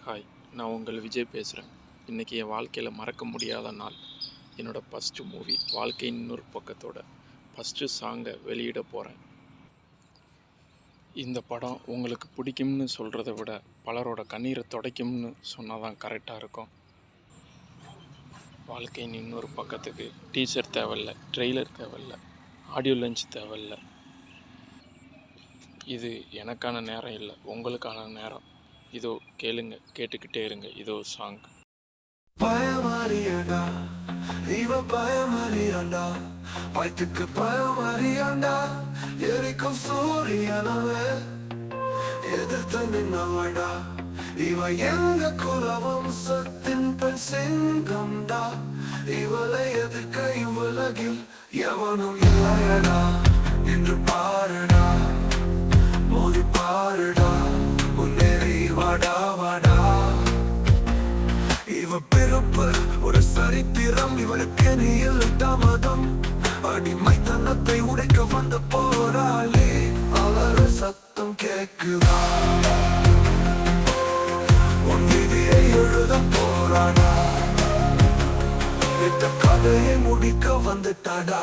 Hi, நான் உங்கள் விஜய் பேசுகிறேன். இன்றைக்கி என் வாழ்க்கையில் மறக்க முடியாத நாள். என்னோடய ஃபஸ்ட்டு மூவி வாழ்க்கையின் இன்னொரு பக்கத்தோட ஃபஸ்ட்டு சாங்கை வெளியிட போகிறேன். இந்த படம் உங்களுக்கு பிடிக்கும்னு சொல்கிறத விட பலரோட கண்ணீரை துடைக்கும்னு சொன்னால் தான் கரெக்டாக இருக்கும். வாழ்க்கையின் இன்னொரு பக்கத்துக்கு டீசர் தேவையில்லை, ட்ரெய்லர் தேவையில்லை, ஆடியோ லஞ்ச் தேவையில்லை. இது எனக்கான நேரம் இல்லை, உங்களுக்கான நேரம். இதோ கேளுங்க, கேட்டுக்கிட்டே இருங்க. இதோ சாங். பயமாரியாண்டா இவ பயமாரியாண்டா வயிற்றுக்கு பயமாரியாண்டா எரிக்கும் சூரியனவே எதிர்த்து நின்னவடா இவ எங்க குலவம்சத்தின் பெண் சிங்கம்டா இவளை எதிர்க்க இவ்வுலகில் எவனும் இல்லையடா என்று பாருடா மோதி பாருடா முன்னேறி வாடா வாடா இவ பிறப்பு ஒரு சரித்திரம் இவளுக்கு நீ இல்லை தாமதம் அடிமைத்தனத்தை உடைக்க வந்த போராளி அவர சத்தம் கேக்குதா உன் விதியை எழுத போராடா இந்த கதையை முடிக்க வந்துட்டாடா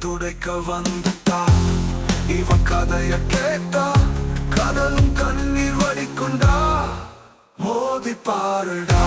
துடைக்க வந்துட்டா இவ கதைய கேட்டா கடலும் கண்ணீர் வடிக்குண்டா மோதி பாருடா